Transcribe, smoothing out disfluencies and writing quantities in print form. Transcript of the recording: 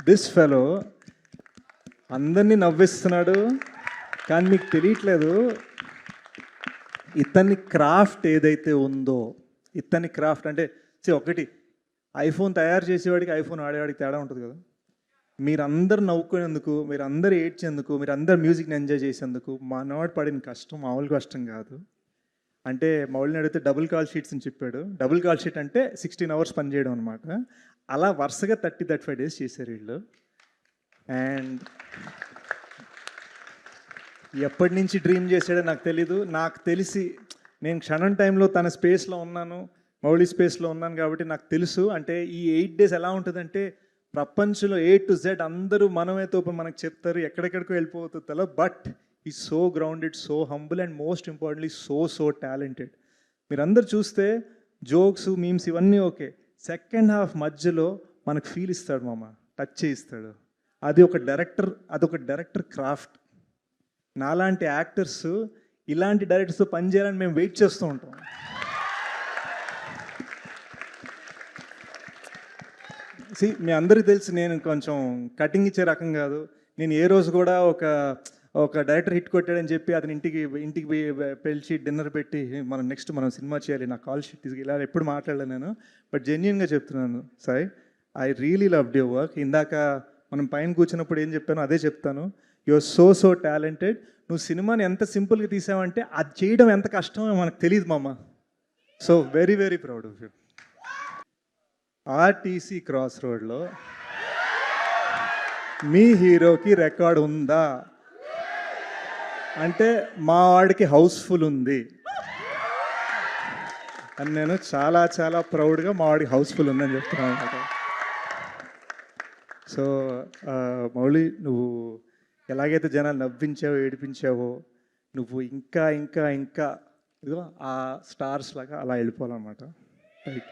This fellow అందరినీ నవ్విస్తున్నాడు, కానీ మీకు తెలియట్లేదు ఇతని క్రాఫ్ట్ ఏదైతే ఉందో, ఇతని క్రాఫ్ట్ అంటే ఒకటి ఐఫోన్ తయారు చేసేవాడికి ఐఫోన్ ఆడేవాడికి తేడా ఉంటుంది కదా. మీరందరూ నవ్వుకునేందుకు, మీరందరూ ఏడ్చేందుకు, మీరందరూ మ్యూజిక్ని ఎంజాయ్ చేసేందుకు మనవాడు పడిన కష్టం మామూలు కష్టం కాదు. అంటే మౌళిని అడిగితే డబుల్ కాల్ షీట్స్ అని చెప్పాడు. డబుల్ కాల్ షీట్ అంటే 16 hours పని చేయడం అనమాట. అలా వరుసగా 30-35 days చేశారు వీళ్ళు. అండ్ ఎప్పటి నుంచి డ్రీమ్ చేశాడో నాకు తెలీదు. నాకు తెలిసి నేను క్షణం టైంలో తన స్పేస్లో ఉన్నాను, మౌళి స్పేస్లో ఉన్నాను కాబట్టి నాకు తెలుసు. అంటే ఈ 8 days ఎలా ఉంటుందంటే ప్రపంచంలో A to Z అందరూ మనమే తోపు మనకు చెప్తారు, ఎక్కడెక్కడికో వెళ్ళిపోతుందో. బట్ ఈ so grounded, so humble and most importantly so talented. మీరందరూ చూస్తే జోక్స్, మీమ్స్ ఇవన్నీ ఓకే, సెకండ్ హాఫ్ మధ్యలో మనకు ఫీల్ ఇస్తాడు మామ, టచ్ చేయిస్తాడు. అదొక డైరెక్టర్ క్రాఫ్ట్. నాలాంటి యాక్టర్స్ ఇలాంటి డైరెక్టర్స్తో పనిచేయాలని మేము వెయిట్ చేస్తూ ఉంటాం. మీ అందరికీ తెలుసు నేను కొంచెం కటింగ్ ఇచ్చే రకం కాదు. నేను ఏ రోజు కూడా ఒక డైరెక్టర్ హిట్ కొట్టాడని చెప్పి అతని ఇంటికి పిలిచి డిన్నర్ పెట్టి మనం సినిమా చేయాలి, నా కాల్ షీట్ తీసుకు ఇలా ఎప్పుడు మాట్లాడలేను నేను. బట్ జెన్యున్గా చెప్తున్నాను Sai, I really loved your work. ఇందాక మనం పైన కూర్చున్నప్పుడు ఏం చెప్పానో అదే చెప్తాను. You are so talented. నువ్వు సినిమాని ఎంత సింపుల్గా తీసావంటే అది చేయడం ఎంత కష్టమో మనకు తెలియదు మామ. So very proud of you. RTC cross రోడ్లో మీ హీరోకి రికార్డ్ ఉందా అంటే మా వాడికి హౌస్ఫుల్ ఉంది అని నేను చాలా ప్రౌడ్గా మా వాడికి హౌస్ఫుల్ ఉందని చెప్తున్నాను అనమాట. సో మౌళి, నువ్వు ఎలాగైతే జనాలు నవ్వించావో, ఏడిపించావో, నువ్వు ఇంకా ఇదిగో ఆ స్టార్స్ లాగా అలా వెళ్ళిపోవాలన్నమాట. రైట్.